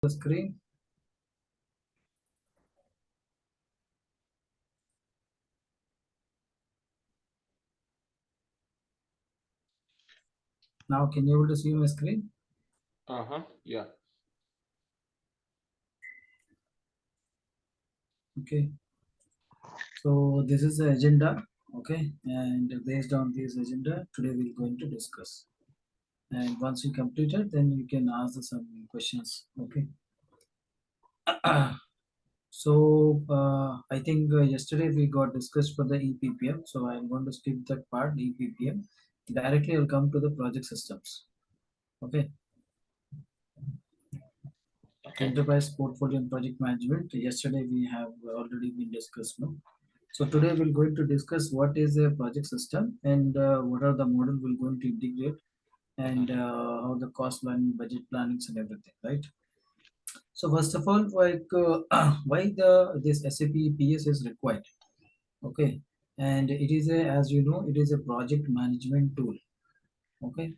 the screen. Now, can you able to see my screen? Yeah. Okay. So this is the agenda. Okay, and based on this agenda, today we're going to discuss. And once you complete it, then you can ask some questions. Okay. I think yesterday we got discussed for the EPPM. So I'm going to skip that part, EPPM. Directly, I'll come to the project systems. Okay. Okay. Enterprise portfolio and project management. Yesterday we have already been discussed. No? So today we're going to discuss what is a project system and what are the model we're going to integrate and Mhm. how the cost planning, budget plannings and everything, right? So first of all, why the this SAP PS is required? Okay, and it is a, as you know, it is a project management tool. Okay,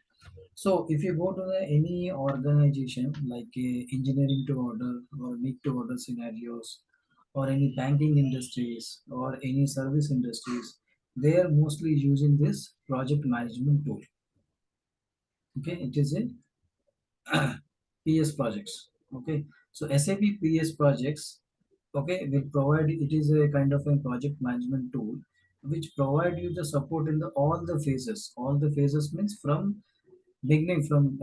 so if you go to any organization like engineering to order or make to order scenarios or any banking industries or any service industries, they are mostly using this project management tool. Okay, it is a PS projects. Okay, so SAP PS projects, okay, will provide, it is a kind of a project management tool which provide you the support in the all the phases. All the phases means from beginning, from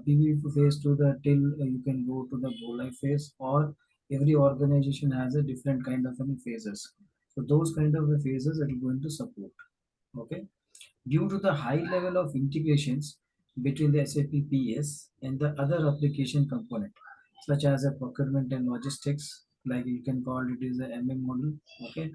PV phase to the till you can go to the go live phase, or every organization has a different kind of any phases. So those kind of the phases it is going to support. Okay, due to the high level of integrations between the SAP PS and the other application component, such as a procurement and logistics, like you can call it is a MM model. Okay,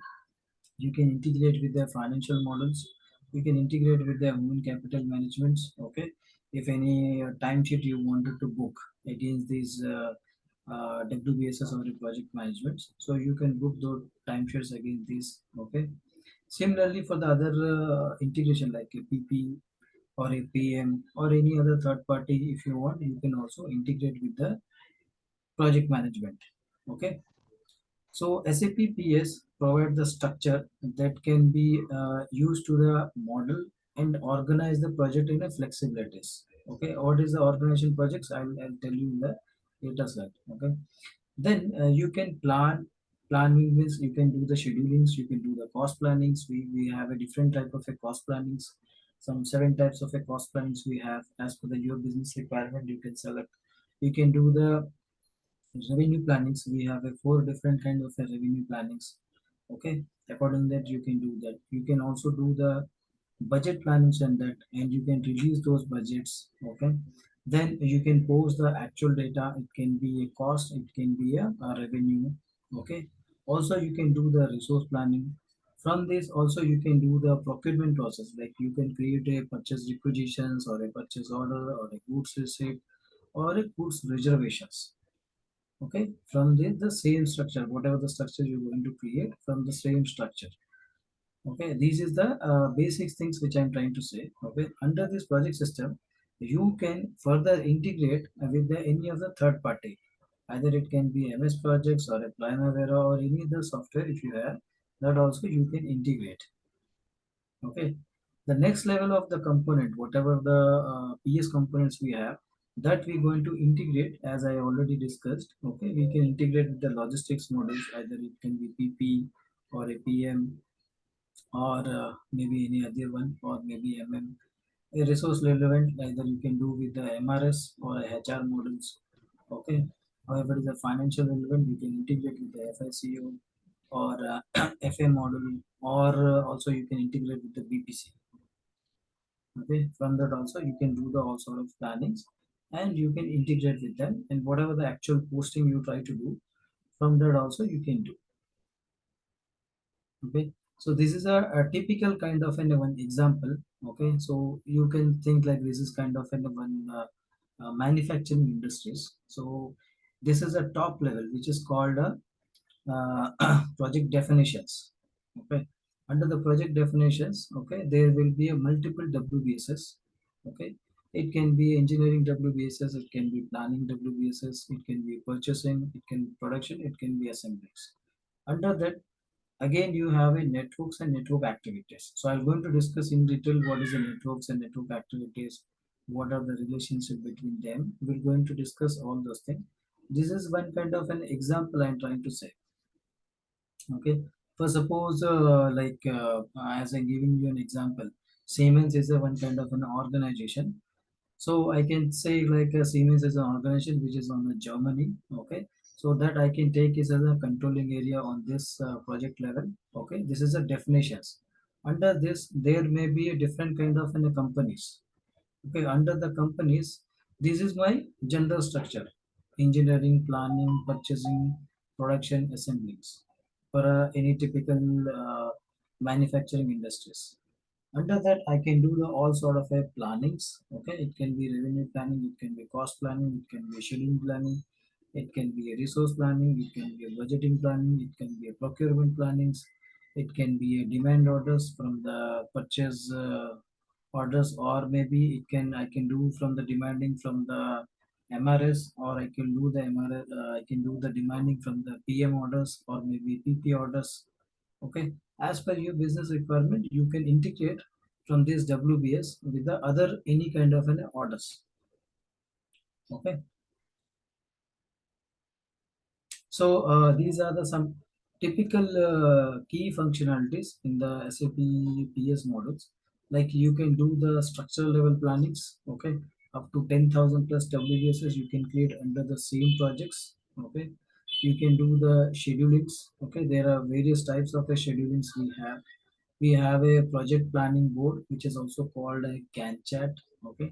you can integrate with the financial models. You can integrate with the human capital management. Okay, if any timesheet you wanted to book against these WBSS or the project management, so you can book those timesheets against these. Okay, similarly for the other integration like a PP or a PM or any other third party, if you want, you can also integrate with the project management. Okay, so SAP PS provide the structure that can be used to the model and organize the project in a flexibilities. Okay, what is the organization projects? I'll tell you in the later slide. Okay, then you can planning means you can do the schedulings, you can do the cost plannings. We have a different type of a cost plannings, some 7 types of a cost plannings we have as per the your business requirement. You can select, you can do the revenue plannings. We have a 4 different kind of a revenue plannings. Okay, according that you can do that. You can also do the budget plannings and that, and you can release those budgets. Okay, then you can post the actual data. It can be a cost, it can be a revenue. Okay, also you can do the resource planning. From this also you can do the procurement process, like you can create a purchase requisitions or a purchase order or a goods receipt or a goods reservations. Okay, from the same structure, whatever the structure you're going to create from the same structure. Okay, these is the basic things which I'm trying to say. Okay, under this project system you can further integrate with the any of the third party. Either it can be MS projects or a Primavera or any other software. If you have that also you can integrate. Okay, the next level of the component, whatever the PS components we have, that we're going to integrate as I already discussed. Okay, we can integrate with the logistics models. Either it can be PP or a PM or maybe any other one or maybe MM. A resource relevant, either you can do with the MRS or a HR models. Okay, however, is a financial relevant, you can integrate with the FICO or FA model, or also you can integrate with the BPC. Okay, from that also you can do the all sort of plannings and you can integrate with them, and whatever the actual posting you try to do, from that also you can do. Okay, so this is a typical kind of an one example. Okay, so you can think like this is kind of an one manufacturing industries. So this is a top level which is called a project definitions. Okay, under the project definitions, okay, there will be a multiple WBSS. Okay, It can be engineering WBSS, it can be planning WBSS, it can be purchasing, it can be production, it can be assemblies. Under that, again, you have a networks and network activities. So I'm going to discuss in detail what is the networks and network activities, what are the relationship between them. We're going to discuss all those things. This is one kind of an example I'm trying to say. Okay. For suppose, as I'm giving you an example, Siemens is a one kind of an organization. So I can say like Siemens is an organization which is on the Germany. Okay. So that I can take is as a controlling area on this project level. Okay. This is a definitions. Under this, there may be a different kind of companies. Okay. Under the companies, this is my general structure: engineering, planning, purchasing, production, assemblies for any typical manufacturing industries. Under that, I can do the all sort of a plannings. Okay, it can be revenue planning, it can be cost planning, it can be scheduling planning, it can be a resource planning, it can be a budgeting planning, it can be a procurement plannings, it can be a demand orders from the purchase orders, or maybe it can I can do from the demanding from the MRS, or I can do the MRS, I can do the demanding from the PM orders or maybe PP orders. Okay, as per your business requirement, you can integrate from this WBS with the other any kind of an orders. Okay, so these are the some typical key functionalities in the SAP PS models. Like you can do the structural level plannings. Okay, up to 10,000 plus WBSs you can create under the same projects. Okay, you can do the schedulings. Okay, there are various types of schedulings we have. We have a project planning board, which is also called a Gantt chart. Okay,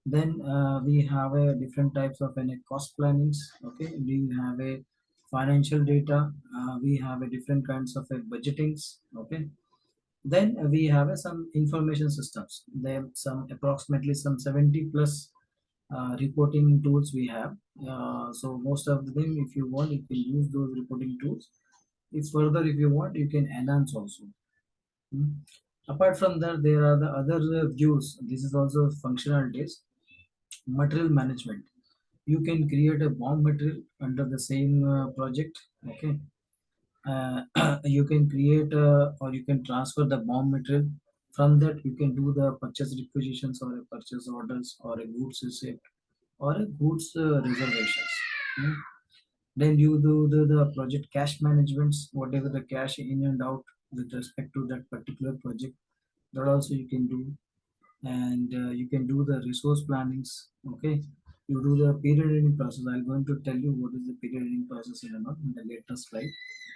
then we have a different types of cost plannings. Okay, we have a financial data. We have a different kinds of budgetings. Okay, then we have some information systems. There some approximately some 70 plus reporting tools we have. So most of them, if you want, you can use those reporting tools. If further, if you want, you can enhance also. Hmm. Apart from that, there are the other views. This is also functionalities. Material management. You can create a bomb material under the same project. Okay, you can create or you can transfer the bomb material. From that, you can do the purchase requisitions or a purchase orders or a goods receipt or a goods reservations. Hmm. Then you do the project cash managements, whatever the cash in and out with respect to that particular project. That also you can do. And you can do the resource plannings. Okay, you do the period ending process. I'm going to tell you what is the period ending process in, in the later slide.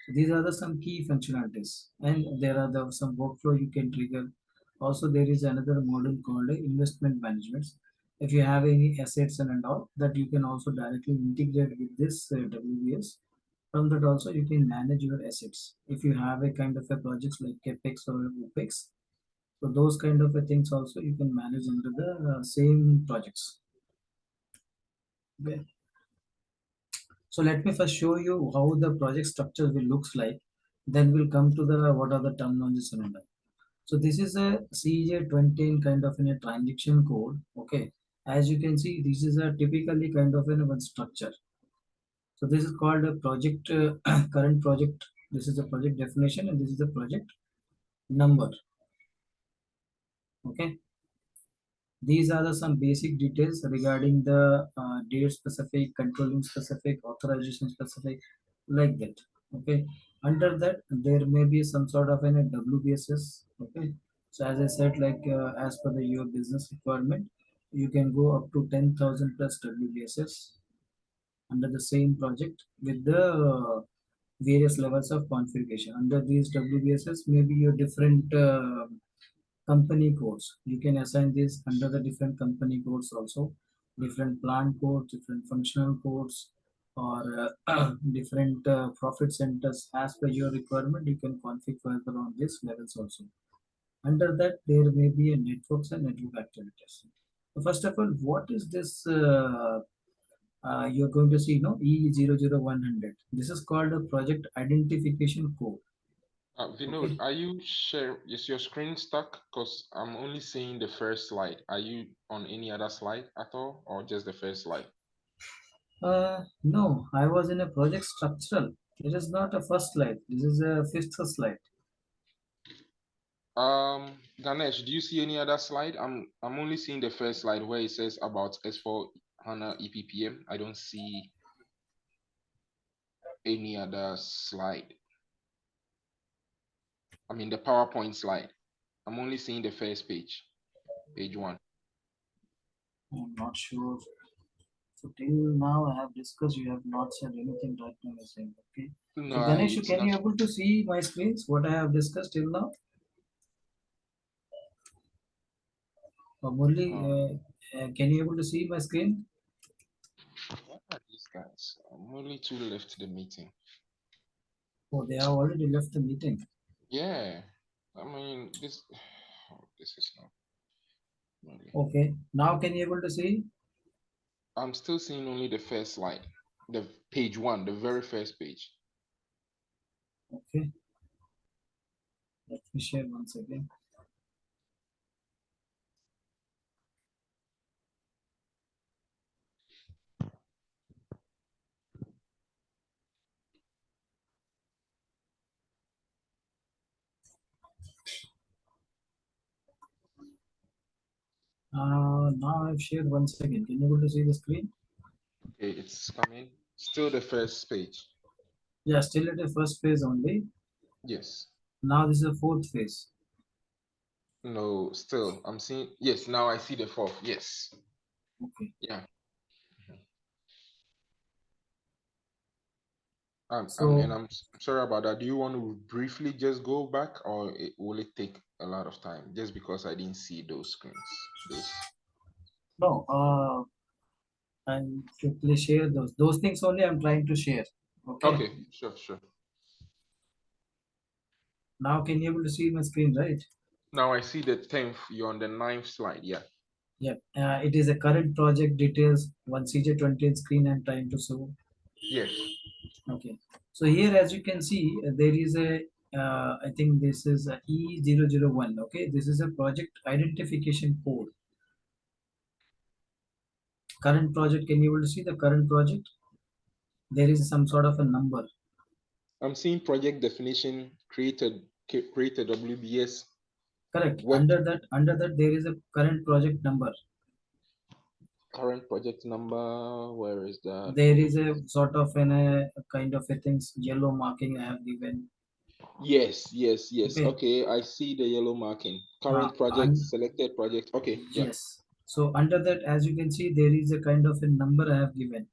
So these are the some key functionalities, and there are the some workflow you can trigger. Also, there is another model called investment management. If you have any assets and all, that you can also directly integrate with this WBS. From that also you can manage your assets if you have a kind of a projects like capex or opex. So those kind of things also you can manage under the same projects. Okay. So let me first show you how the project structure will looks like. Then we'll come to the what are the terminologies and all. So this is a CJ20 kind of in a transaction code. Okay. As you can see, this is a typically kind of in a one structure. So this is called a project current project. This is the project definition and this is the project number. Okay. These are the some basic details regarding the date specific, controlling specific, authorization specific, like that. Okay. Under that, there may be some sort of an WBSS. Okay. So as I said, like as per the your business requirement, you can go up to 10,000 plus WBSS under the same project with the various levels of configuration. Under these WBSS, maybe your different company codes. You can assign this under the different company codes also, different plant codes, different functional codes, or different profit centers as per your requirement. You can configure further on these levels also. Under that, there may be a networks and network activities. So first of all, what is this? You're going to see, E00100. This is called a project identification code. Vinod, Okay. are you share? Is your screen stuck? Because I'm only seeing the first slide. Are you on any other slide at all, or just the first slide? No, I was in a project structural. It is not a first slide. This is a fifth slide. Ganesh, do you see any other slide? I'm only seeing the first slide where it says about S4 HANA EPPM. I don't see any other slide. I mean the PowerPoint slide. I'm only seeing the first page, page one. I'm not sure. So till now I have discussed. You have not said anything right now. You're saying okay. No, So Ganesh, it's can not. you able to see my screens? What I have discussed till now? Murli, Um, can you able to see my screen? what are these guys? I'm only two left the meeting. Oh, they have already left the meeting. Yeah, I mean this. Oh, this is not really. Okay. Now can you able to see? I'm still seeing only the first slide, the page one, the very first page. Okay. Let me share once again. Now I've shared once again. Can you able to see the screen? Okay, it's coming. Still the first page. Yeah, still at the first phase only. Yes. Now this is the fourth phase. No, still. I'm seeing. Yes, now I see the fourth. Yes. Okay. Yeah. And So I'm sorry about that. Do you want to briefly just go back, or will it take a lot of time? Just because I didn't see those screens. Those. no, I'll quickly share those things only I'm trying to share. Okay. Okay, sure, sure. Now can you able to see my screen, right? Now I see the 10th. You're on the ninth slide. Yeah. Yeah. It is a current project details. One CJ20 screen I'm trying to show. Yes. Okay. So here, as you can see, there is a, I think this is a E001. Okay. This is a project identification code. Current project, can you able to see the current project? There is some sort of a number. I'm seeing project definition created WBS Correct. work Under that, there is a current project number. current project number. Where is that? There is a sort of a kind of a things yellow marking I have given. Yes, yes, yes. Okay. Okay, I see the yellow marking. Uh, Current project, un- selected project. Okay, yeah. yes. So under that, as you can see, there is a kind of a number I have given.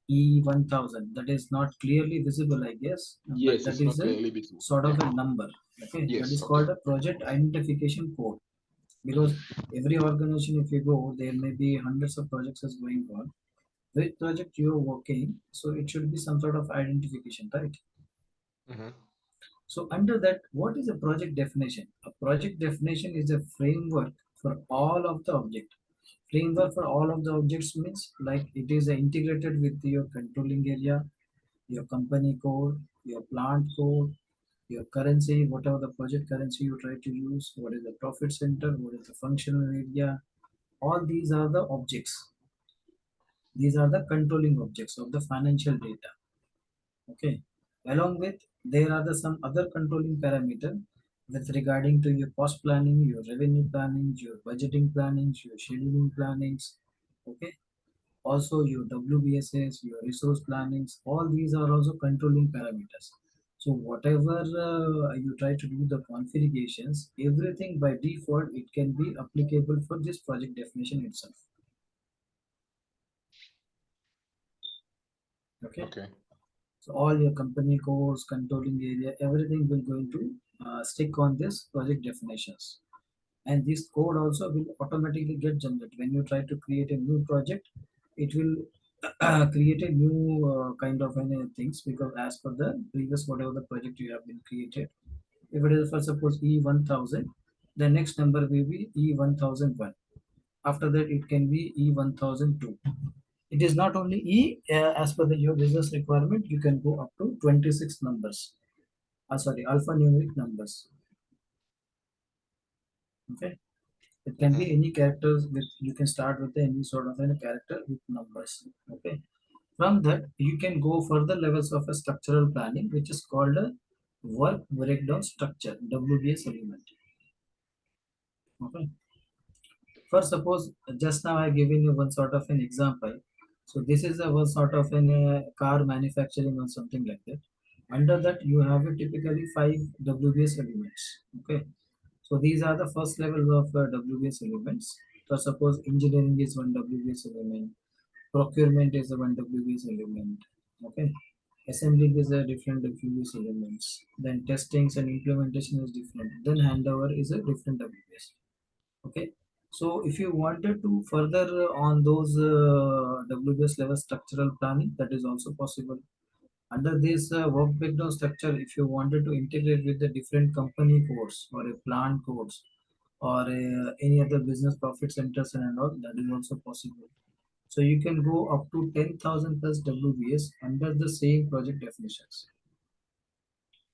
E1000. That is not clearly visible, I guess, but Yes, that it's not is a clearly visible. sort Yeah. of a number. Okay, that Yes. is Okay. called a project identification code. Because Hmm. every organization, if you go, there may be hundreds of projects is going on. Which project you are working, so it should be some sort of identification, right? Hmm. So under that, what is a project definition? A project definition is a framework for all of the object. Framework for all of the objects means like it is integrated with your controlling area, your company code, your plant code, your currency, whatever the project currency you try to use, what is the profit center, what is the functional area, all these are the objects. These are the controlling objects of the financial data. Okay. Along with there are the some other controlling parameter with regarding to your cost planning, your revenue planning, your budgeting plannings, your scheduling plannings. Okay. Also your WBSS, your resource plannings, all these are also controlling parameters. So whatever you try to do the configurations, everything by default it can be applicable for this project definition itself. Okay, Okay. so all your company codes, controlling area, everything will going to stick on this project definitions. And this code also will automatically get generated when you try to create a new project. It will create a new kind of any things because as per the previous whatever the project you have been created, if it is for suppose E1000, the next number will be E1001. After that it can be E1002. It is not only E, as per the your business requirement you can go up to 26 numbers. sorry, alphanumeric numbers. Okay, it can be Mm-hmm. any characters with, you can start with any sort of a character with numbers. Okay, from that you can go further levels of a structural planning, which is called a work breakdown structure, WBS element. Okay, first suppose, just now I given you one sort of an example. So this is a one sort of an car manufacturing or something like that. Under that you have a typically five WBS elements. Okay, so these are the first level of WBS elements. So suppose engineering is one WBS element, procurement is a one WBS element. Okay, assembling is a different WBS elements. Then testings and implementation is different. Then handover is a different WBS. Okay, so if you wanted to further on those WBS level structural planning, that is also possible. Under this work breakdown structure, if you wanted to integrate with the different company codes or a plant codes or any other business profit centers and all, that is also possible. So you can go up to 10,000 plus WBS under the same project definitions.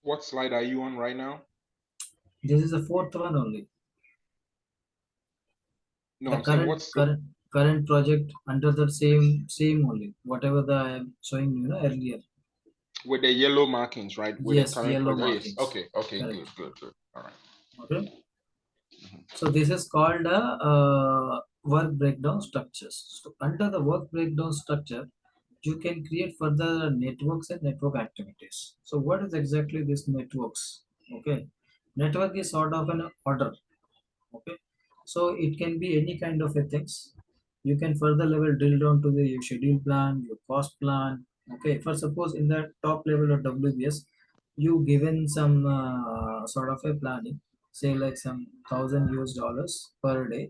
What slide are you on right now? This is the fourth one only. No, The I'm saying current what's the current current project under the same only. Whatever the I am showing you earlier. with the yellow markings, right? With the Yes, current yellow project. Oh, yes. markings. Okay. Okay. Correct. Good. Good. Good. All right. Okay. Mm-hmm. So this is called a work breakdown structures. So under the work breakdown structure, you can create further networks and network activities. So what is exactly this networks? Okay, network is sort of an order. Okay, so it can be any kind of a things. You can further level drill down to the your schedule plan, your cost plan. Okay, for suppose in the top level of WBS, you given some sort of a planning, say like some $1,000 per day.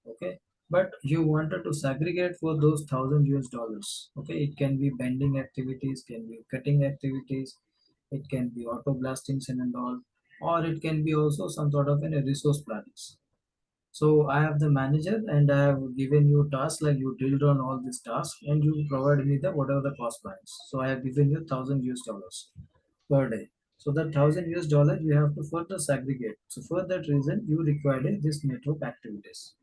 Okay, but you wanted to segregate for those $1,000. Okay, it can be bending activities, can be cutting activities, it can be auto blastings and all, or it can be also some sort of a resource plannings. So I have the manager and I have given you tasks, like you drilled on all these tasks and you provide me the whatever the cost plans. So I have given you $1,000 per day. So that $1,000 you have to further segregate. So for that reason you require this network activities.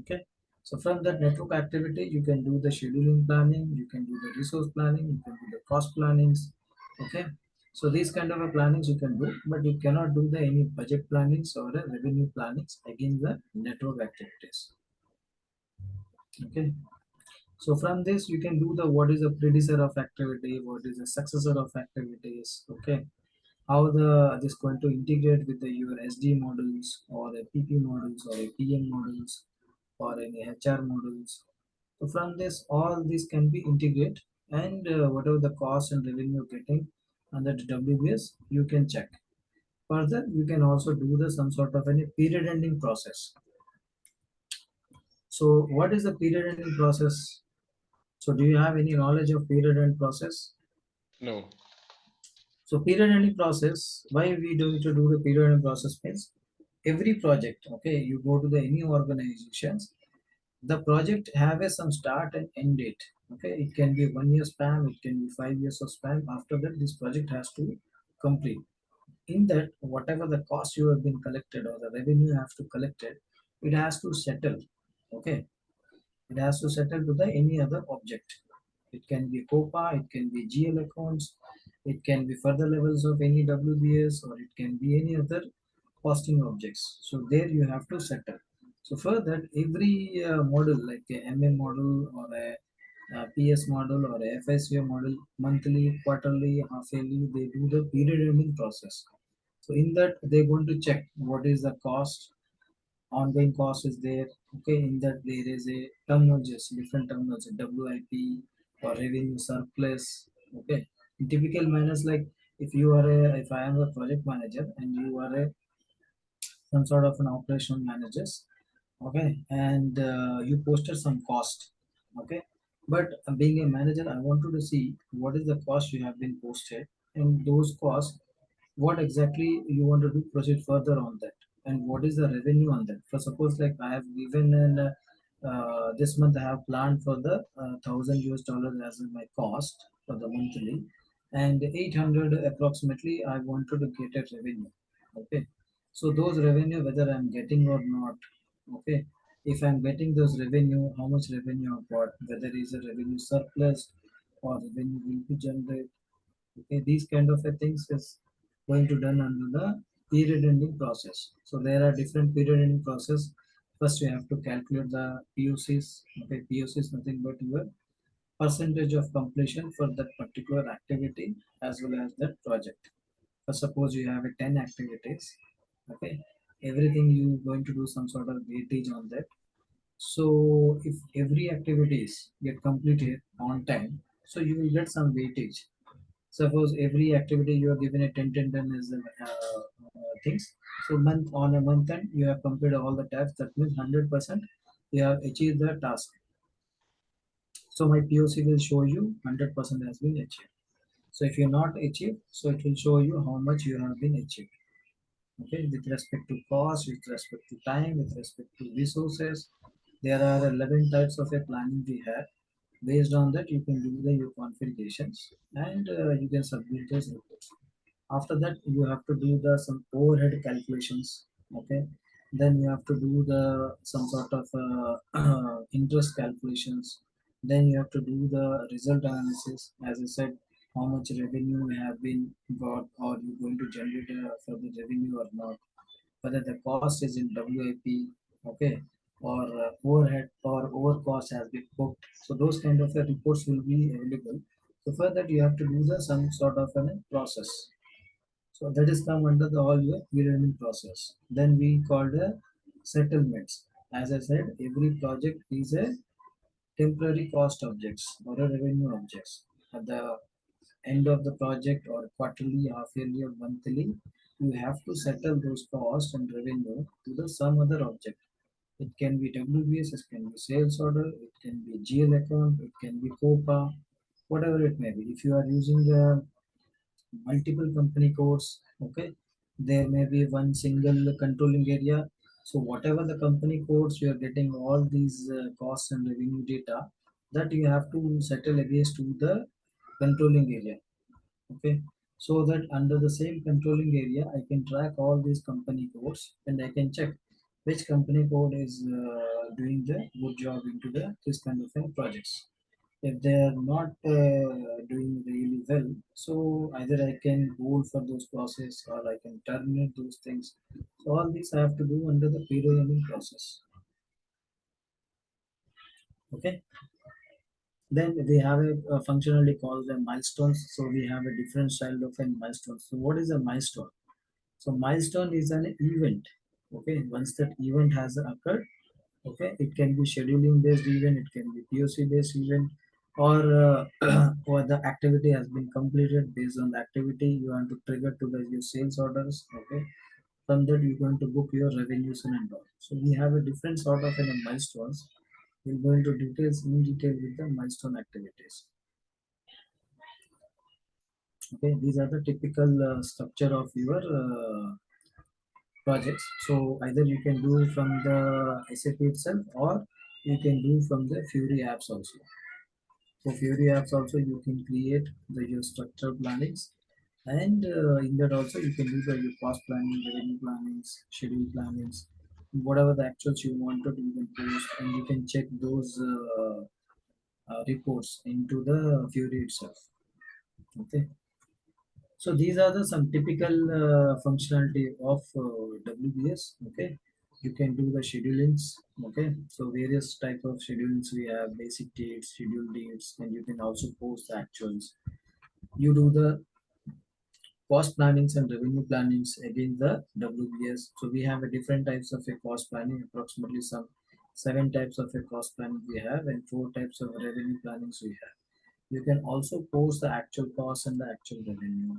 Okay. So from that network activity you can do the scheduling planning, you can do the resource planning, you can do the cost plannings. Okay. So these kind of a plannings you can do, but you cannot do the any budget plannings or a revenue plannings against the network activities. Okay. So from this you can do the what is the predecessor of activity, what is the successor of activities. Okay. How the this going to integrate with the your SD models or a PP models or a PM models or any HR models. So from this, all these can be integrated, and whatever the cost and revenue getting under the WBS, you can check. Further, you can also do the some sort of any period ending process. So what is the period ending process? So do you have any knowledge of period end process? No. So period ending process, why we do to do the period ending process means every project, okay, you go to the any organizations, the project have a some start and end date. Okay, it can be 1 year span, it can be 5 years of span. After that this project has to complete. In that, whatever the cost you have been collected or the revenue you have to collected, it has to settle. Okay, it has to settle to the any other object. It can be COPA, it can be GL accounts, it can be further levels of any WBS, or it can be any other costing objects. So there you have to settle. So for that, every model like a MM model or a PS model or a FSA model, monthly, quarterly, half yearly, they do the period ending process. So in that, they're going to check what is the cost, ongoing cost is there. Okay, in that there is a terminologies, different terminology, WIP or revenue surplus. Okay, in typical manners, like if I am a project manager and you are a some sort of an operational managers. Okay, and you posted some cost. Okay, but being a manager I wanted to see what is the cost you have been posted, and those costs, what exactly you want to do proceed further on that, and what is the revenue on that. For suppose like I have given an this month I have planned for the $1,000 as in my cost for the monthly, and 800 approximately I wanted to get a revenue. Okay, so those revenue whether I'm getting or not. Okay, if I'm getting those revenue, how much revenue I've got, whether is a revenue surplus or revenue will be generated. Okay, these kind of a things is going to done under the period ending process. So there are different period ending process. First you have to calculate the POCs. Okay, POC is nothing but your percentage of completion for that particular activity as well as that project. For suppose you have a 10 activities, okay, everything you going to do some sort of weightage on that. So if every activities get completed on time, so you will get some weightage. Suppose every activity you are given a 10 10 10 as the things. So month on a month end you have completed all the tasks, that means 100% you have achieved the task. So my POC will show you 100% has been achieved. So if you're not achieved, so it will show you how much you have been achieved. Okay, with respect to cost, with respect to time, with respect to resources, there are 11 types of a planning we have. Based on that, you can do the your configurations and you can submit those reports. After that, you have to do the some overhead calculations. Okay, then you have to do the some sort of interest calculations. Then you have to do the result analysis. As I said, how much revenue you have been got, or you going to generate for the revenue or not, whether the cost is in WIP, okay, or overhead or over cost has been booked. So those kind of reports will be available. So for that you have to do the some sort of a process. So that is come under the all your period process. Then we call the settlements. As I said, every project is a temporary cost objects or a revenue objects. At the end of the project or quarterly, half yearly or monthly, you have to settle those costs and revenue to the some other object. It can be WBS, it can be sales order, it can be GL account, it can be COPA, whatever it may be. If you are using the multiple company codes, okay, there may be one single controlling area. So whatever the company codes, you are getting all these costs and revenue data that you have to settle against to the controlling area. Okay, so that under the same controlling area I can track all these company codes and I can check which company code is doing the good job into the this kind of projects. If they are not doing really well, so either I can hold for those process or I can terminate those things. So all these I have to do under the period ending process. Okay, then we have a functionality called the milestones. So we have a different style of a milestone. So what is a milestone? So milestone is an event. Okay, once that event has occurred, okay, it can be scheduling based event, it can be POC based event, or or the activity has been completed. Based on the activity you want to trigger to the your sales orders. Okay, from that you're going to book your revenues and all. So we have a different sort of milestones. We'll go into details in detail with the milestone activities. Okay, these are the typical structure of your projects. So either you can do from the SAP itself or you can do from the Fury apps also. So Fury apps also you can create the your structure plannings, and in that also you can do the your cost planning, revenue plannings, schedule plannings, whatever the actuals you want to do, you can post and you can check those reports into the Fury itself. Okay. So these are the some typical functionality of WBS. Okay, you can do the schedulings. Okay, so various type of schedulings we have: basic dates, schedule dates, and you can also post the actuals. You do the cost plannings and revenue plannings against the WBS. So we have a different types of a cost planning, approximately some 7 types of a cost planning we have, and 4 types of revenue plannings we have. You can also post the actual cost and the actual revenue.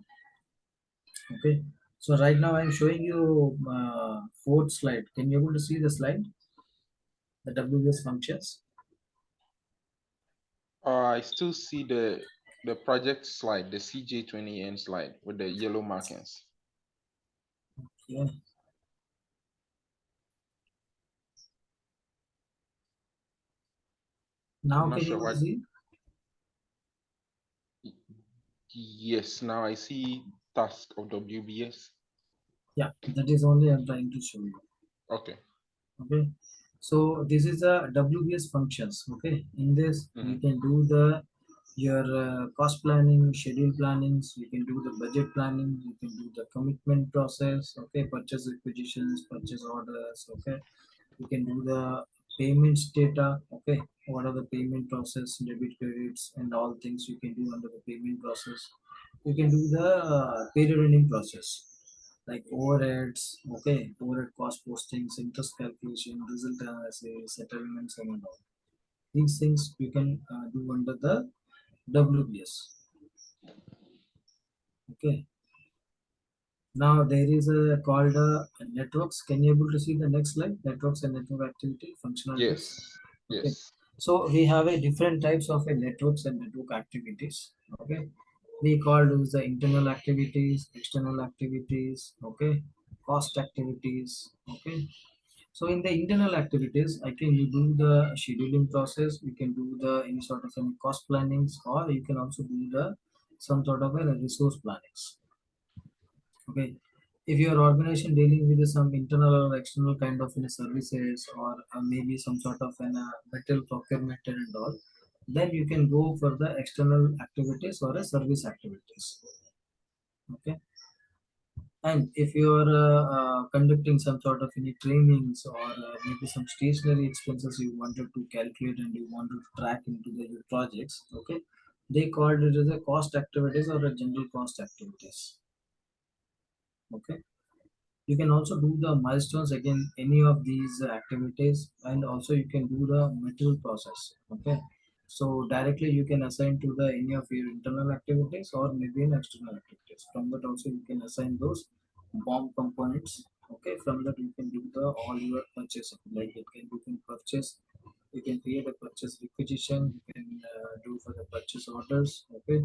Okay, so right now I'm showing you fourth slide. Can you able to see the slide, the WBS functions? I still see the project slide, the CJ20N slide with the yellow markings. Yeah. I'm Now not can you sure able to what. see? Yes, now I see task of WBS. Yeah, that is only I'm trying to show you. Okay. Okay, so this is a WBS functions. Okay, in this you Mm-hmm. can do the your cost planning, schedule plannings, you can do the budget planning, you can do the commitment process. Okay, purchase requisitions, purchase orders. Okay, you can do the payments data. Okay, what are the payment process, debit, credits, and all things you can do under the payment process. You can do the period ending process like overheads. Okay, overhead cost postings, interest calculation, result analysis, settlements, and all these things you can do under the WBS. Okay, now there is a called networks. Can you able to see the next slide? Networks and network activity functionalities. Yes. Okay, Yes. so we have a different types of a networks and network activities. Okay, we called as the internal activities, external activities. Okay, cost activities. Okay, so in the internal activities, I can you do the scheduling process. You can do the any sort of any cost plannings, or you can also do the some sort of a resource plannings. Okay, if your organization dealing with some internal or external kind of services, or maybe some sort of an material procurement and all, then you can go for the external activities or a service activities. Okay, and if you are conducting some sort of any trainings, or maybe some stationary expenses you wanted to calculate and you wanted to track into the your projects, okay, they called it as a cost activities or a general cost activities. Okay, you can also do the milestones again any of these activities, and also you can do the material process. Okay, so directly you can assign to the any of your internal activities or maybe in external activities. From that also you can assign those bomb components. Okay, from that you can do the all your purchasing, like you can purchase, you can create a purchase requisition, you can do for the purchase orders. Okay,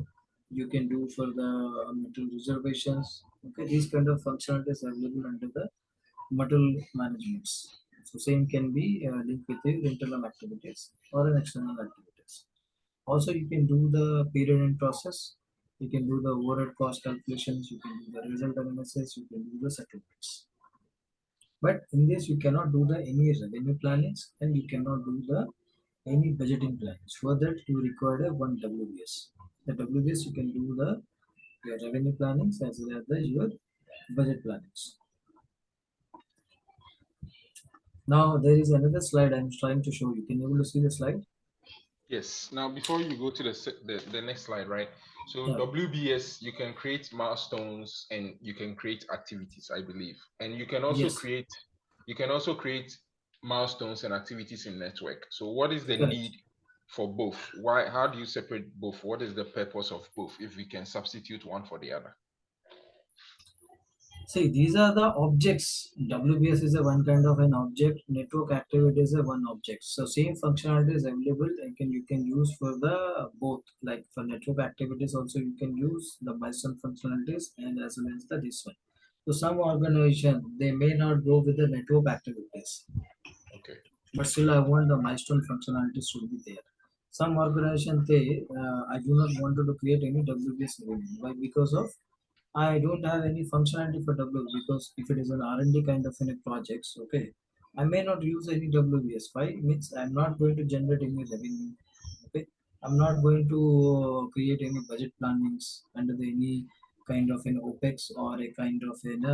you can do for the material reservations. Okay, these kind of functionalities are available under the material managements. So same can be linked with the internal activities or an external activities. Also you can do the period end process, you can do the overhead cost calculations, you can do the result analysis, you can do the settlements. But in this, you cannot do the any revenue plannings, and you cannot do the any budgeting plannings. For that, you require a one WBS. The WBS you can do the your revenue plannings as well as the your budget plannings. Now there is another slide I'm trying to show you. Can you able to see the slide? Yes. Now, before you go to the next slide, right? So Yeah. WBS, you can create milestones and you can create activities, I believe, and Yes. you can also create milestones and activities in network. So, what is the Correct. need for both? Why? How do you separate both? What is the purpose of both? If we can substitute one for the other. See, these are the objects. WBS is a one kind of an object. Network activity is a one object. So same functionality is available. You can use for the both. Like for network activities, also you can use the milestone functionalities and as well as the this one. So some organization they may not go with the network activities, Okay. but still I want the milestone functionalities should be there. Some organization they I do not want to create any WBS revenue. Why? Because of I don't have any functionality for W because if it is an R&D kind of in a projects, okay, I may not use any WBS. Why? Means I'm not going to generate any revenue. Okay, I'm not going to create any budget plannings under the any kind of an OPEX or a kind of an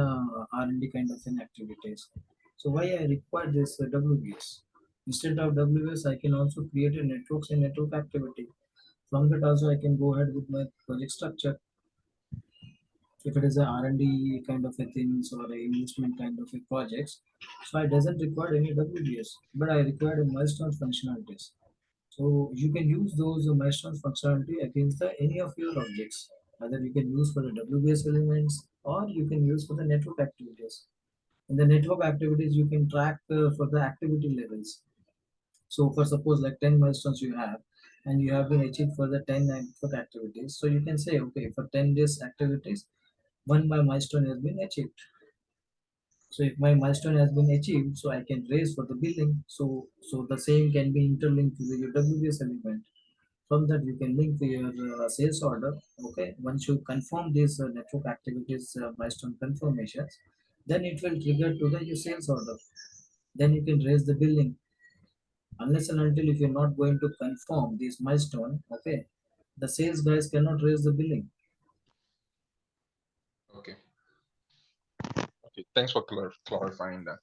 R&D kind of an activities. So why I require this WBS? Instead of WBS, I can also create a networks and network activity. From that also I can go ahead with my project structure. If it is a R&D kind of a things or a investment kind of a projects, so I doesn't require any WBS, but I require a milestone functionalities. So you can use those milestone functionality against the any of your objects. Either you can use for the WBS elements or you can use for the network activities. In the network activities, you can track for the activity levels. So for suppose like 10 milestones you have, and you have been achieved for the 10 network activities. So you can say, okay, for 10 days activities, one my milestone has been achieved. So if my milestone has been achieved, so I can raise for the billing. So the same can be interlinked to the WBS element. From that, you can link to your sales order. Okay, once you confirm these network activities milestone confirmations, then it will trigger to the your sales order. Then you can raise the billing. Unless and until if you're not going to confirm this milestone, okay, the sales guys cannot raise the billing. Okay. Okay. Thanks for clarifying that.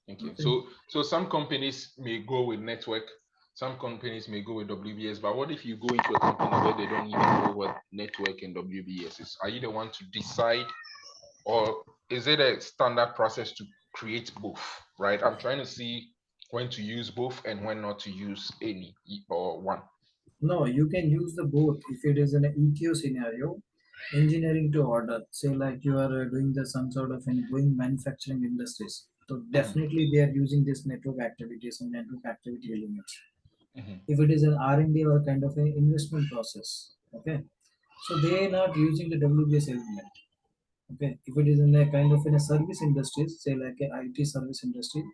Thank you. Okay. So some companies may go with network, some companies may go with WBS, but what if you go into a company where they don't even know what network and WBS is? Are you the one to decide, or is it a standard process to create both? Right? I'm trying to see when to use both and when not to use any or one. No, you can use the both if it is an ETO scenario, engineering to order. Say like you are doing the some sort of going manufacturing industries. So Mhm, definitely they are using this network activities and network activity elements. mhm. If it is an R&D or kind of an investment process, okay. So they are not using the WBS element. Okay, if it is in a kind of in a service industries, say like a IT service industry,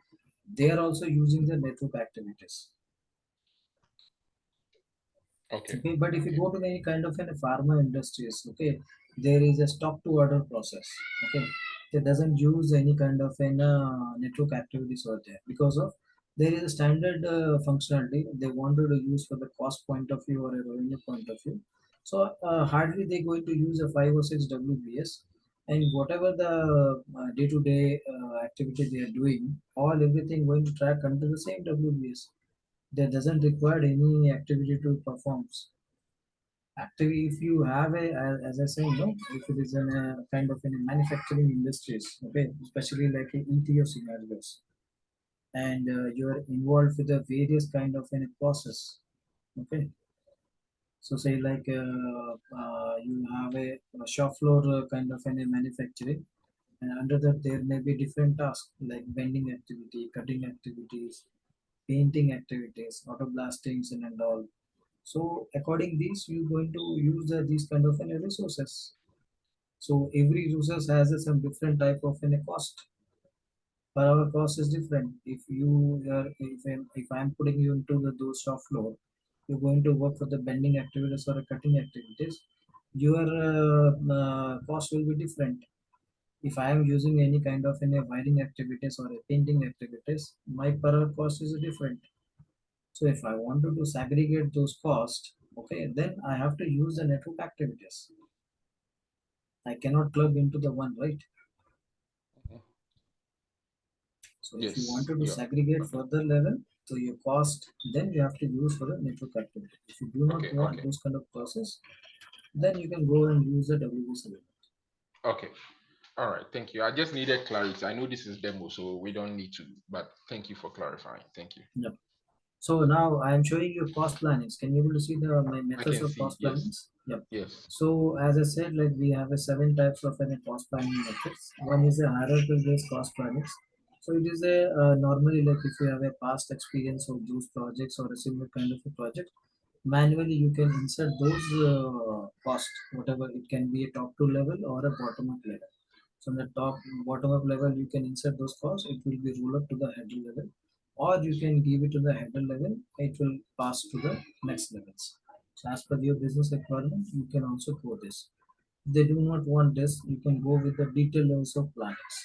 they are also using the network activities. Okay. Okay, but if you Okay. go to any kind of in a pharma industries, okay, there is a stock to order process. Okay, it doesn't use any kind of an network activities over there because of there is a standard functionality they wanted to use for the cost point of view or a revenue point of view. So hardly they going to use a 5 or 6 WBS, and whatever the day-to-day activity they are doing, all everything going to track under the same WBS. That doesn't require any activity to perform. Actually, if you have as I say, no, if it is in a kind of in a manufacturing industries, okay, especially like a ETO scenarios, and you are involved with the various kind of in a process, okay. So say like you have a shop floor kind of in a manufacturing, and under that there may be different tasks like bending activity, cutting activities, painting activities, auto blastings, and all. So according these, you're going to use these kind of resources. So every resource has some different type of cost. Per hour cost is different. If I'm putting you into those shop floor, you're going to work for the bending activities or cutting activities. Your cost will be different. If I am using any kind of wiring activities or a painting activities, my per hour cost is different. So if I wanted to segregate those costs, okay, then I have to use the network activities. I cannot club into the one, right? Mhm. So if you Yes. wanted to Yeah. segregate further level to your cost, then you have to use for the network activity. If you do not Okay. want Okay. those kind of process, then you can go and use the WBS element. Okay. All right. Thank you. I just needed clarity. I know this is demo, so we don't need to, but thank you for clarifying. Thank you. Yep. So now I am showing you cost plannings. Can you able to see the my I methods can of see. cost Yes. plannings? Yep. Yes. So as I said, like we have a 7 types of any cost planning methods. One is a hierarchical based cost plannings. So it is a normally like if you have a past experience of those projects or a similar kind of a project, manually you can insert those cost, whatever it can be a top to level or a bottom up level. So on the top bottom up level, you can insert those costs. It will be rolled up to the header level, or you can give it to the header level. It will pass to the next levels. So as per your business requirement, you can also go this. If they do not want this, you can go with the detailed levels of plannings.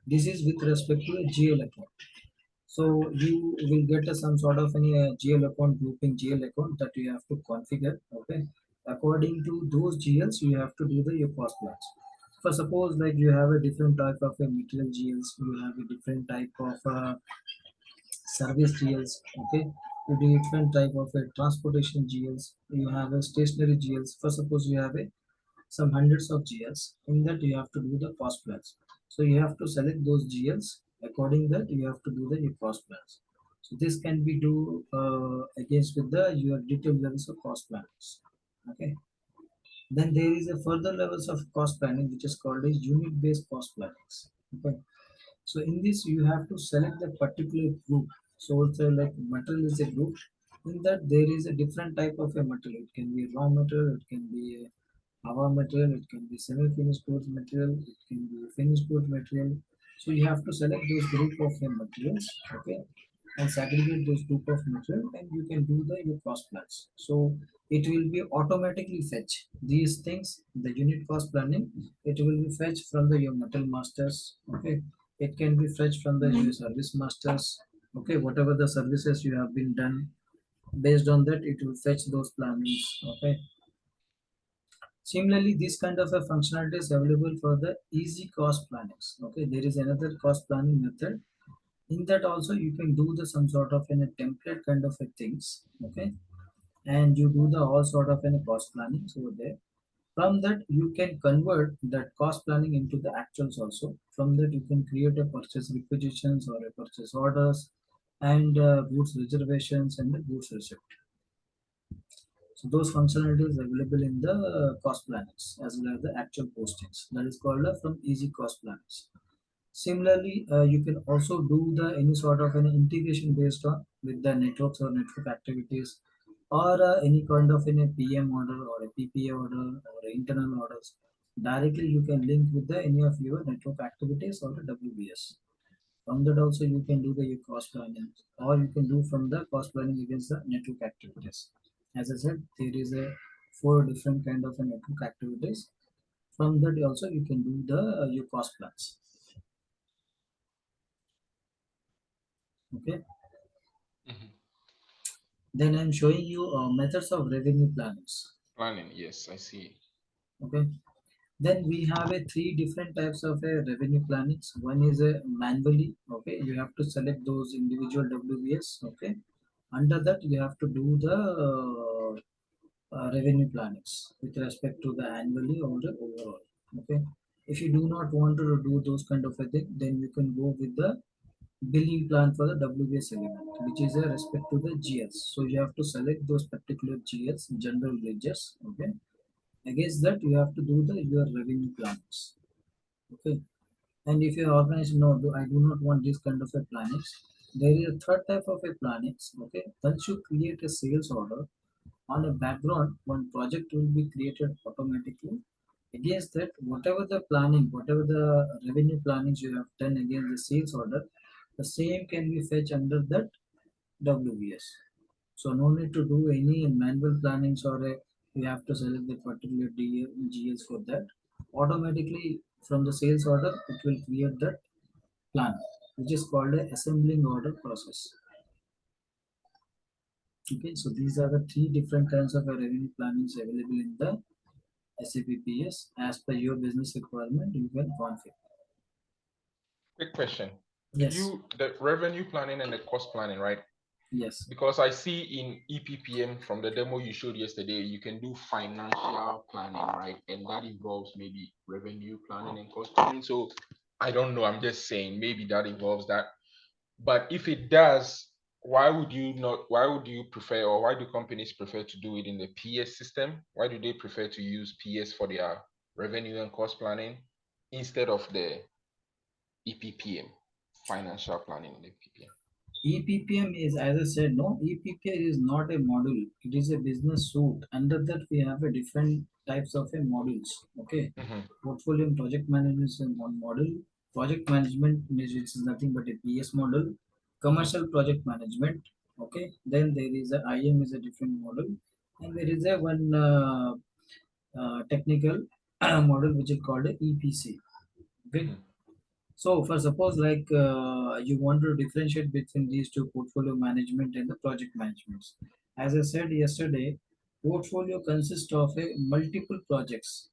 This is with respect to a GL account. So you will get some sort of any GL account, grouping GL account that you have to configure. Okay, according to those GLs, you have to do the your cost plans. For suppose like you have a different type of a material GLs, you have a different type of service GLs. Okay, you do different type of a transportation GLs. You have a stationary GLs. For suppose you have a some hundreds of GLs. In that you have to do the cost plans. So you have to select those GLs. According that you have to do the your cost plans. So this can be do against with the your detailed levels of cost plans. Okay. Then there is a further levels of cost planning which is called as unit based cost plannings. Okay. So in this you have to select the particular group. So it's like material is a group. In that there is a different type of a material. It can be raw material, it can be a Hava material, it can be semi-finished goods material, it can be finished goods material. So you have to select those group of materials. Okay. and segregate those group of material, and you can do the your cost plans. So it will be automatically fetch these things, the unit cost planning. It will be fetched from the your metal masters. Okay, it can be fetched from the your service masters. Okay, whatever the services you have been done, based on that it will fetch those plannings. Okay, similarly this kind of a functionality is available for the easy cost plannings. Okay, there is another cost planning method. In that also you can do the some sort of in a template kind of a things. Okay, and you do the all sort of in a cost planning over there. From that you can convert that cost planning into the actuals also. From that you can create a purchase requisitions or a purchase orders, and goods reservations and the goods receipt. So those functionalities available in the cost plannings as well as the actual postings, that is called from easy cost plannings. Similarly, you can also do the any sort of an integration based on with the networks or network activities, or any kind of in a PM order or a PPA order or internal orders. Directly you can link with the any of your network activities or the WBS. From that also you can do the your cost planning, or you can do from the cost planning against the network activities. As I said, there is a four different kind of a network activities. From that also you can do the your cost plans. Okay. Mhm. Then I'm showing you methods of revenue plannings. Planning, yes, I see. Okay. Then we have a three different types of revenue plannings. One is a manually. Okay, you have to select those individual WBS. Okay, under that you have to do the revenue plannings with respect to the annually or the overall. Okay, if you do not want to do those kind of a thing, then you can go with the billing plan for the WBS element, which is a respect to the GS. So you have to select those particular GS, general ledgers. Okay, against that you have to do the your revenue plans. Okay, and if your organization no, I do not want this kind of a plannings. There is a third type of a plannings. Okay, once you create a sales order, on a background, one project will be created automatically. Against that, whatever the planning, whatever the revenue plannings you have done against the sales order, the same can be fetched under that WBS. So no need to do any manual plannings, or you have to select the particular GS for that. Automatically from the sales order, it will create that plan, which is called a assembling order process. Okay, so these are the three different kinds of revenue plannings available in the SAP PS. As per your business requirement, you can configure. Quick question. Do Yes, you, the revenue planning and the cost planning, right? yes. Because I see in EPPM from the demo you showed yesterday, you can do financial planning, right? And that involves maybe revenue planning and cost planning. So I don't know. I'm just saying maybe that involves that. But if it does, why would you not? Why would you prefer, or why do companies prefer to do it in the PS system? Why do they prefer to use PS for their revenue and cost planning instead of the EPPM, financial planning in the EPPM? EPPM is, as I said, no, EPPM is not a module. It is a business suite. Under that, we have a different types of a modules. Okay, Mhm, portfolio and project management is one module. Project management is nothing but a PS model. mhm, Commercial project management. Okay, then there is a IM is a different model, and there is a one technical model which is called a EPC. Okay, mhm. so for suppose like you want to differentiate between these two, portfolio management and the project management. As I said yesterday, portfolio consists of a multiple projects,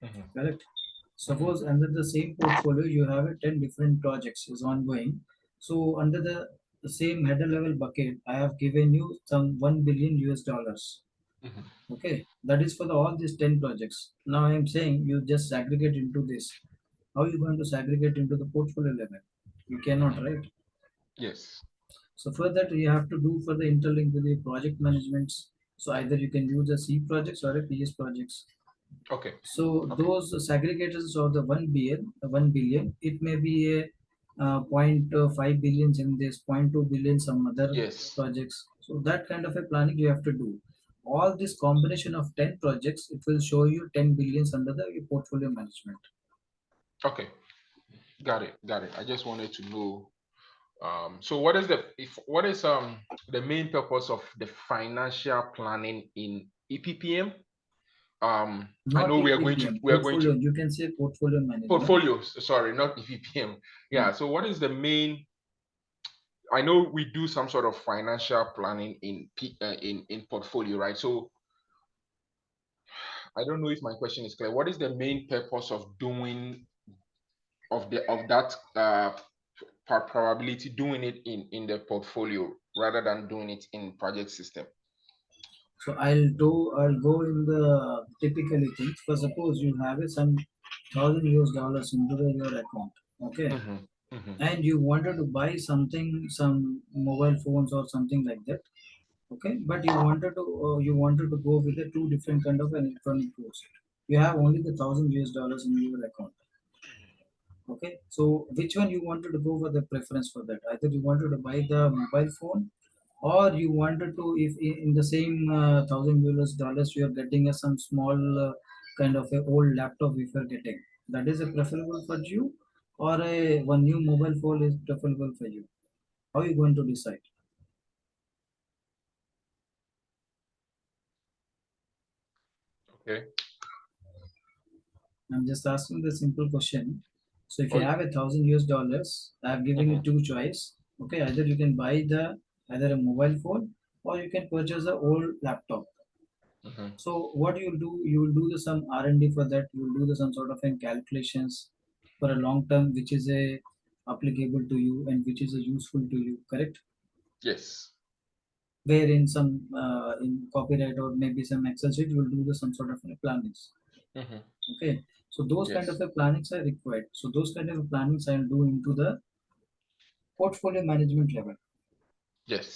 Mhm, correct? mhm. Suppose under the same portfolio you have a 10 different projects is ongoing. So under the same header level bucket, I have given you some 1 billion US dollars. Mhm. Okay, that is for all these 10 projects. Now I am saying you just aggregate into this. How are you going to segregate into the portfolio level? You cannot, Mhm. right? Yes. So for that you have to do for the interlink with the project managements. So either you can use the C projects or a PS projects. Okay. So Okay. those segregators of the 1 billion, it may be a point 5 billions in this, point 2 billion some other Yes. projects. So that kind of a planning you have to do. All this combination of 10 projects, it will show you 10 billions under the portfolio management. Okay. Got it. Got it. I just wanted to know. So what is what is the main purpose of the financial planning in EPPM? I Not know EPPM, we are going to portfolio. You can say portfolio management. portfolios. Sorry, not EPPM. Hmm. Yeah. So what is the main? I know we do some sort of financial planning in portfolio, right? So I don't know if my question is clear. What is the main purpose of doing of that probability doing it in the portfolio rather than doing it in project system? So I'll go in the typically things. For suppose you have some thousand US dollars into your account, okay, Mm-hmm. Mm-hmm. and you wanted to buy something, some mobile phones or something like that, okay, but you wanted to go with the two different kind of electronic goods. You have only the thousand US dollars in your account, okay. So which one you wanted to go for the preference for that? Either you wanted to buy the mobile phone, or you wanted to, if in the same thousand US dollars you are getting a some small kind of a old laptop if you are getting, that is a preferable for you, or a one new mobile phone is preferable for you. How are you going to decide? Okay. I'm just asking the simple question. So if you Oh, have a thousand US dollars, I have given you mm-hmm. two choice. Okay, either you can buy the either a mobile phone, or you can purchase a old laptop. Mm-hmm. So what you'll do, you will do the some R&D for that. You will do the some sort of an calculations for a long term, which is a applicable to you and which is a useful to you. Correct? Yes. Where in some in copyright or maybe some Excel sheet, you will do the some sort of plannings. Mm-hmm. Okay, so those kind of Yes. a plannings are required. So those kind of plannings I will do into the portfolio management level.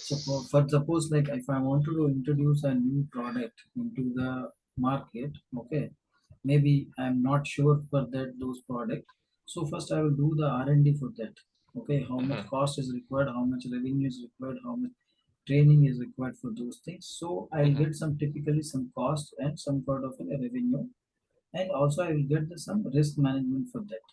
So Yes. for suppose like if I wanted to introduce a new product into the market, okay, maybe I'm not sure for that those product. So first I will do the R&D for that. Okay, how much Mm-hmm. cost is required, how much revenue is required, how much training is required for those things. So I'll Mm-hmm. get some typically some cost and some sort of a revenue, and also I will get the, some risk management for that.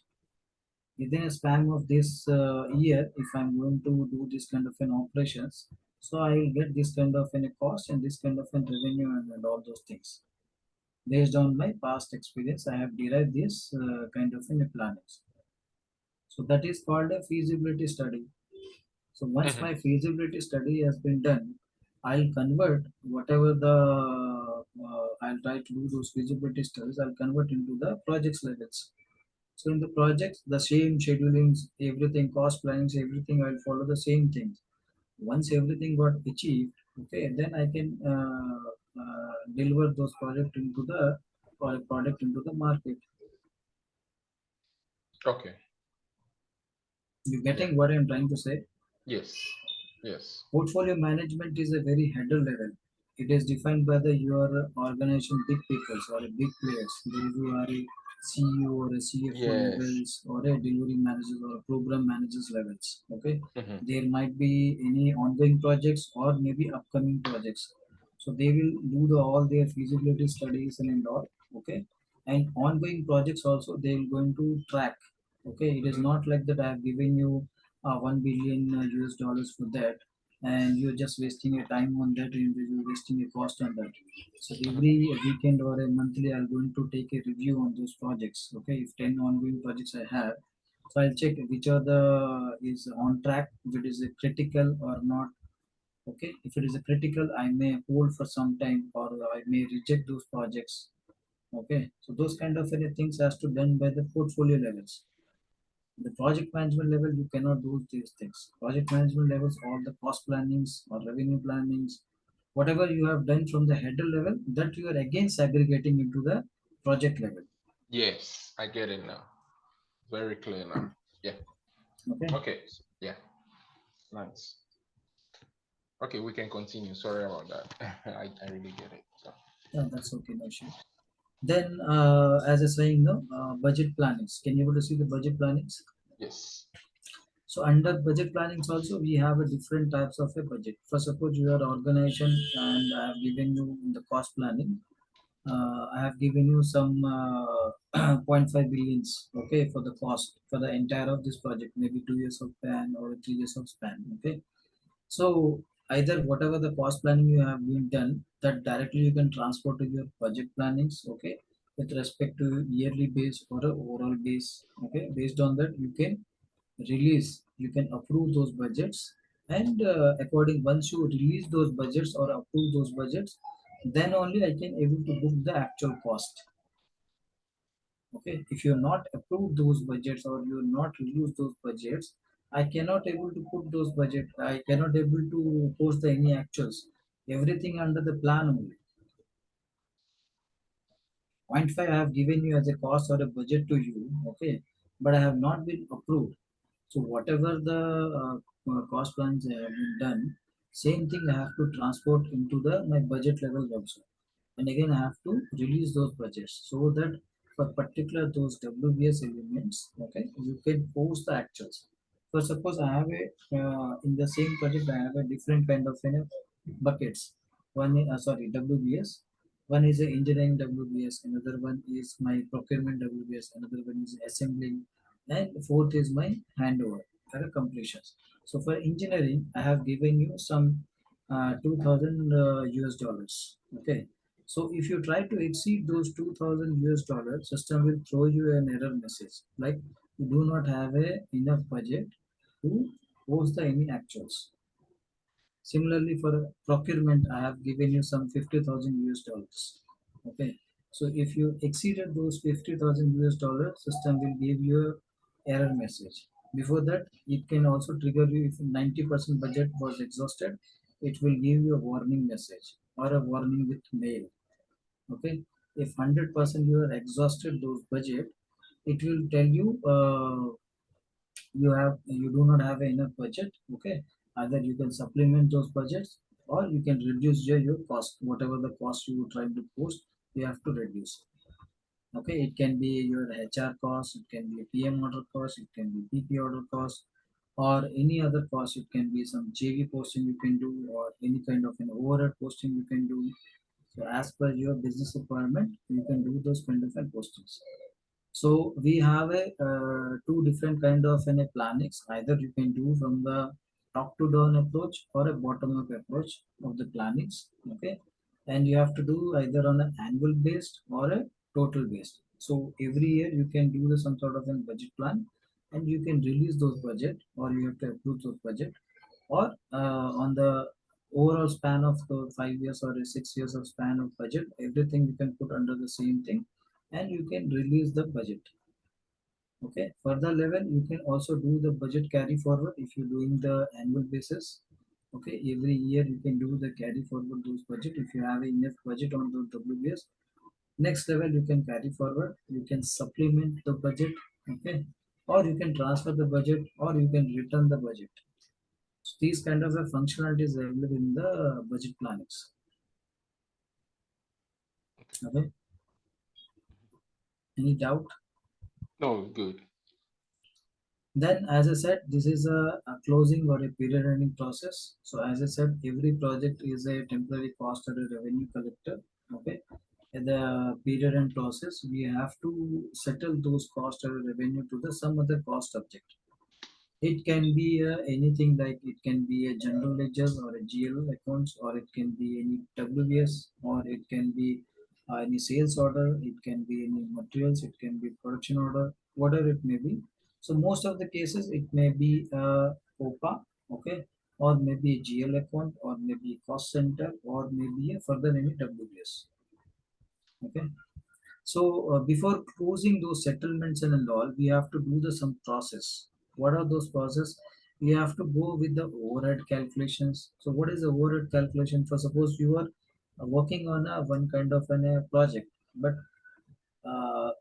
Within a span of this year, if I'm going to do this kind of an operations, so I will get this kind of an a cost and this kind of an revenue, and all those things. Based on my past experience, I have derived this kind of an a planning. So that is called a feasibility study. So once Mm-hmm. my feasibility study has been done, I'll convert whatever the I'll try to do those feasibility studies. I'll convert into the projects levels. So in the projects, the same schedulings, everything, cost plannings, everything, I'll follow the same things. Once everything got achieved, okay, then I can deliver those project into the or product into the market. Okay. You Yeah. getting what I'm trying to say? Yes. Yes. Portfolio management is a very header level. It is defined by the your organization big people or a big players. Those who are a CEO or a CFO Yes. levels or a delivery managers or a program managers levels. Okay, Mm-hmm. there might be any ongoing projects or maybe upcoming projects. So they will do all their feasibility studies and all. Okay, and ongoing projects also they will going to track. Okay, it is Mm-hmm. not like that I have given you 1 billion US dollars for that, and you're just wasting your time on that, and you're wasting your cost on that. So Mm-hmm. every weekend or a monthly I'm going to take a review on those projects. Okay, if 10 ongoing projects I have, so I'll check which are the is on track, if it is a critical or not. Okay, if it is a critical I may hold for some time, or I may reject those projects. Okay, so those kind of things has to done by the portfolio levels. The project management level, you cannot do these things. Project management levels, all the cost plannings or revenue plannings, whatever you have done from the header level, that you are again segregating into the project level. Yes. I get it now. Very clear now. Yeah. Okay, Okay. Yeah. Nice. Okay, we can continue. Sorry about that. I really get it. So, yeah, that's okay, no issue. Then, as I saying, no budget plannings. Can you able to see the budget plannings? yes. So under budget plannings also we have a different types of a budget. For suppose you are organization and I have given you the cost planning. I have given you some. zero point 0.5 billions, okay, for the cost for the entire of this project, maybe 2 years of span or 3 years of span, okay. So either whatever the cost planning you have been done, that directly you can transfer to your budget plannings, okay, with respect to yearly base or a overall base, okay. Based on that you can release, you can approve those budgets, and according, once you release those budgets or approve those budgets, then only I can able to book the actual cost. Okay, if you're not approved those budgets or you're not release those budgets, I cannot able to put those budget, I cannot able to post the any actuals, everything under the plan only. Point 5 I have given you as a cost or a budget to you, okay, but I have not been approved. So whatever the cost plans have been done, same thing I have to transport into the my budget level also, and again I have to release those budgets so that for particular those WBS elements, okay, you can post the actuals. For suppose I have a in the same project I have a different kind of, you know, buckets. One sorry, WBS. One is a engineering WBS, another one is my procurement WBS, another one is assembling, and fourth is my handover for completions. So for engineering I have given you some 2000 US dollars, okay. So if you try to exceed those 2000 US dollars, system will throw you an error message like you do not have a enough budget to post the any actuals. Similarly, for procurement, I have given you some 50,000 US dollars. Okay, so if you exceeded those 50,000 US dollars, system will give you a error message. Before that, it can also trigger you if 90% budget was exhausted. It will give you a warning message or a warning with mail. Okay, if 100% you are exhausted those budget, it will tell you you do not have enough budget, okay. Either you can supplement those budgets or you can reduce your cost, whatever the cost you are trying to post, you have to reduce, okay. It can be your HR cost, it can be PM order cost, it can be PP order cost, or any other cost. It can be some JV posting you can do, or any kind of an overhead posting you can do. So as per your business requirement you can do those kind of postings. So we have a two different kind of a plannings. Either you can do from the top to down approach or a bottom up approach of the plannings. Okay, and you have to do either on an annual based or a total based. So every year you can do the some sort of a budget plan, and you can release those budget or you have to approve those budget, or on the overall span of the 5 years or a 6 years of span of budget, everything you can put under the same thing, and you can release the budget. Okay, further level you can also do the budget carry forward if you're doing the annual basis. Okay, every year you can do the carry forward those budget if you have enough budget on the WBS. Next level you can carry forward, you can supplement the budget, okay, or you can transfer the budget or you can return the budget. So these kind of functionalities are available in the budget plannings. Okay, any doubt? No, good. Then, as I said, this is a closing or a period ending process. So, as I said, every project is a temporary cost or a revenue collector. Okay, at the period end process, we have to settle those cost or revenue to the some other cost object. It can be anything, like it can be a general ledgers or a GL accounts, or it can be any WBS, or it can be any sales order, it can be any materials, it can be production order, whatever it may be. So most of the cases it may be OPA, okay, or maybe a GL account, or maybe cost center, or maybe a further any WBS, okay. So before closing those settlements and all, we have to do the some process. What are those process? We have to go with the overhead calculations. So what is the overhead calculation? For suppose you are working on a one kind of an project, but uh,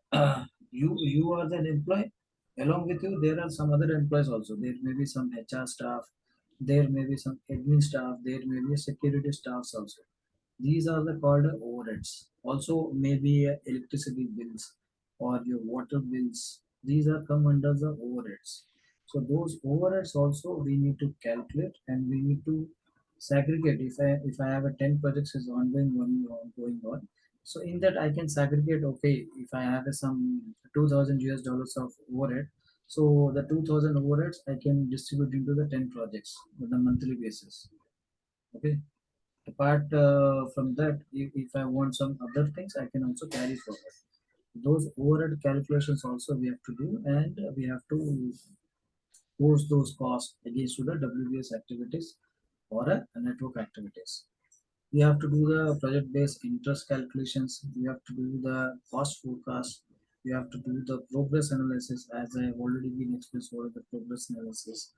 you are the employee. Along with you, there are some other employees also. There may be some HR staff. There may be some admin staff. There may be security staffs also. These are the called overheads. Also, maybe electricity bills or your water bills. These are come under the overheads. So those overheads also we need to calculate, and we need to segregate. If I have a 10 projects is ongoing one going on, So in that I can segregate, okay, if I have some 2000 US dollars of overhead, so the 2000 overheads I can distribute into the 10 projects on a monthly basis. Okay. Apart from that, if I want some other things, I can also carry forward. Those overhead calculations also we have to do, and we have to post those costs against to the WBS activities or a network activities. We have to do the project-based interest calculations. We have to do the cost forecast. We have to do the progress analysis, as I have already been explained what is the progress analysis.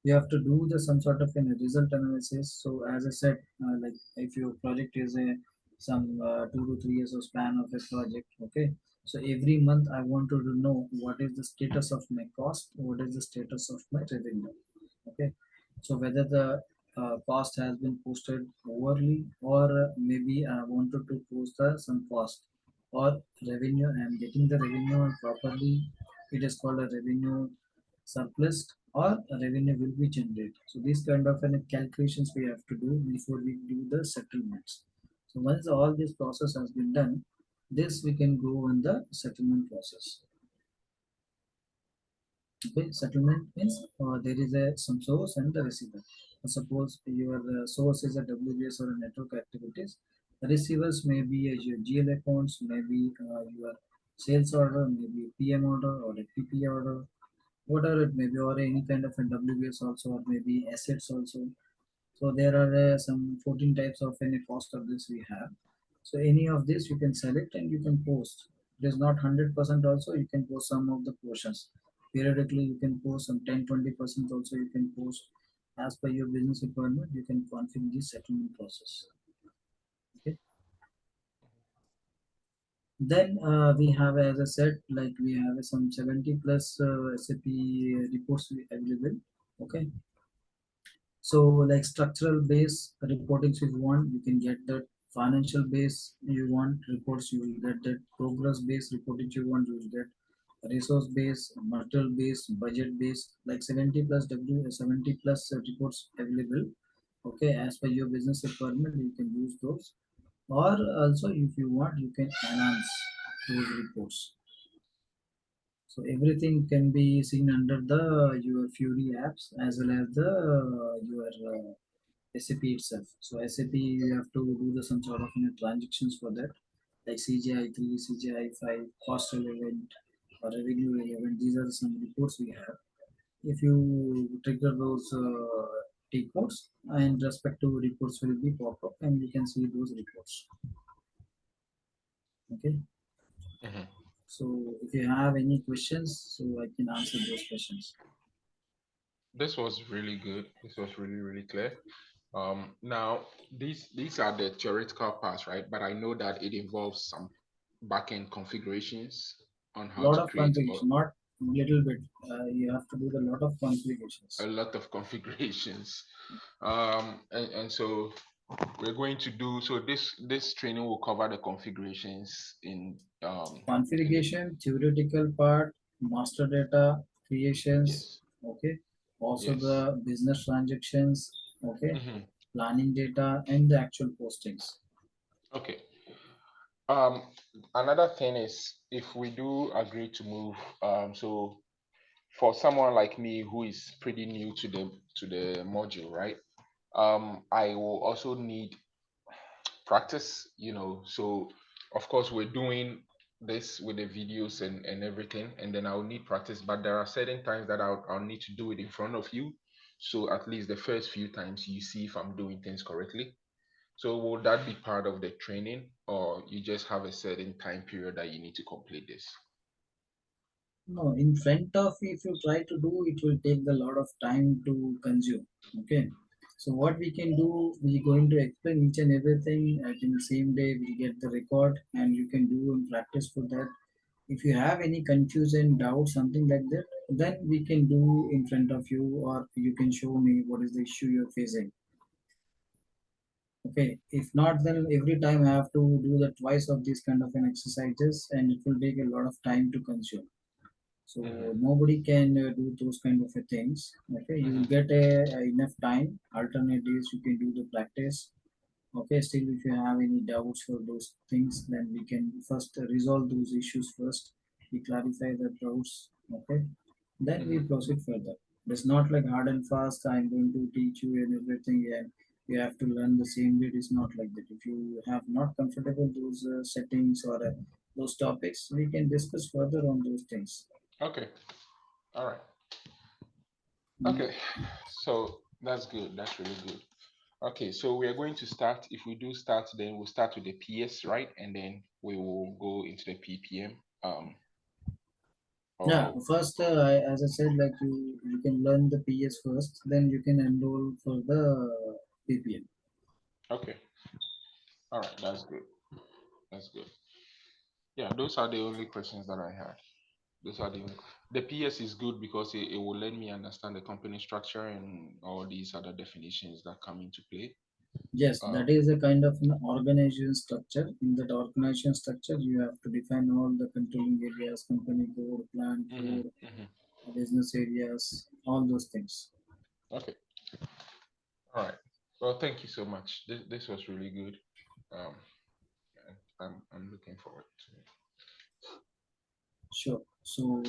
We have to do the some sort of a result analysis. So as I said, like if your project is a some 2 to 3 years of span of a project, okay. So every month I want to know what is the status of my cost, what is the status of my revenue, okay. So whether the cost has been posted overly, or maybe I wanted to post some cost or revenue. I am getting the revenue properly. It is called a revenue surplus, or a revenue will be generated. So these kind of calculations we have to do before we do the settlements. So once all this process has been done, this we can go on the settlement process. Okay, settlement means there is a some source and the receiver. Suppose your source is a WBS or a network activities. The receivers may be your GL accounts, maybe your sales order, maybe PM order or a PP order, whatever it may be, or any kind of a WBS also, or maybe assets also. So there are some 14 types of any cost of this we have. So any of this you can select and you can post. It is not 100% also, you can post some of the portions. Periodically you can post some 10-20% also you can post. As per your business requirement, you can configure the settlement process. Okay. Then we have, as I said, like we have some 70 plus SAP reports available. Okay. So like structural base reportings if you want, you can get that. Financial base you want reports, you will get that. Progress base reporting you want, you will get. Resource base, material base, budget base, like 70 plus 70 plus reports available. Okay, as per your business requirement, you can use those. Or also if you want, you can enhance those reports. So everything can be seen under the your Fury apps as well as the your SAP itself. So SAP you have to do the some sort of transactions for that, like CGI 3, CGI 5, cost relevant or revenue relevant. These are some reports we have. If you trigger those T codes, and respective reports will be pop up, and you can see those reports. Okay. Mhm. So if you have any questions, so I can answer those questions. This was really good. This was really, really clear. Now these are the theoretical parts, right? But I know that it involves some backend configurations on how Lot to of create configuration, not little bit. You have to do the lot of a configurations. lot of configurations. And so we're going to do so this training will cover the configurations in the Configuration, theoretical part, master data creations, yes, okay. Also yes. the business transactions, okay. Hmm. Planning data and the actual postings. Okay. Um, Another thing is if we do agree to move, so for someone like me who is pretty new to the module, right? I will also need practice, so of course we're doing this with the videos and everything, and then I'll need practice, but there are certain times that I'll need to do it in front of you. So at least the first few times you see if I'm doing things correctly. So will that be part of the training, or you just have a certain time period that you need to complete this? No, in front of, if you try to do, it will take a lot of time to consume. Okay. So what we can do, we going to explain each and everything. I think same day we get the record and you can do and practice for that. If you have any confusion, doubt, something like that, then we can do in front of you, or you can show me what is the issue you're facing. Okay. If not, then every time I have to do the twice of these kind of an exercises, and it will take a lot of time to consume. Mm-hmm. So nobody can do those kind of a things. Okay, you will Mm-hmm. get enough time. Alternate days you can do the practice. Okay, still if you have any doubts for those things, then we can first resolve those issues first. We clarify the doubts. Okay, then we Hmm. proceed further. It's not like hard and fast, I'm going to teach you and everything, and you have to learn the same way. It is not like that. If you have not comfortable those settings or those topics, we can discuss further on those things. Okay. All right. Mm. Okay. So that's good. That's really good. Okay, so we are going to start. If we do start, then we'll start with the PS, right? And then we will go into the PPM. Yeah, Or first, as I said, like you can learn the PS first, then you can enroll for the PPM. okay. All right, that's good. That's good. Yeah, those are the only questions that I had. Those are the only. The PS is good because it will let me understand the company structure and all these other definitions that come into play. Yes, Um, that is a kind of an organization structure. In that organization structure, you have to define all the controlling areas, company code, plant mhm, code, mhm. business areas, all those things. Okay. All right. Well, thank you so much. This was really good. Um, and I'm looking forward to it. Sure. So,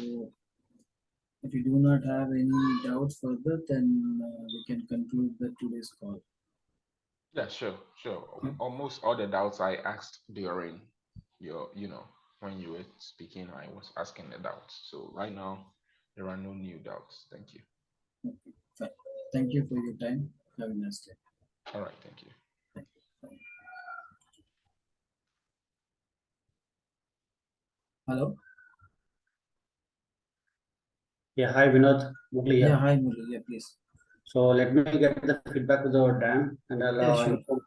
if you do not have any doubts further, then we can conclude the today's call. Yeah, sure, sure. Okay. Almost all the doubts I asked during when you were speaking, I was asking the doubts. So right now, there are no new doubts. Thank you. Okay. Fine. Thank you for your time. Have a nice day. All right, thank you. Thank you. Bye. Hello. Yeah, hi Vinod, Murli Yeah. here. Hi, Murli. Yeah, please. So let me get the feedback with our Dan and I'll Yeah, sure. inform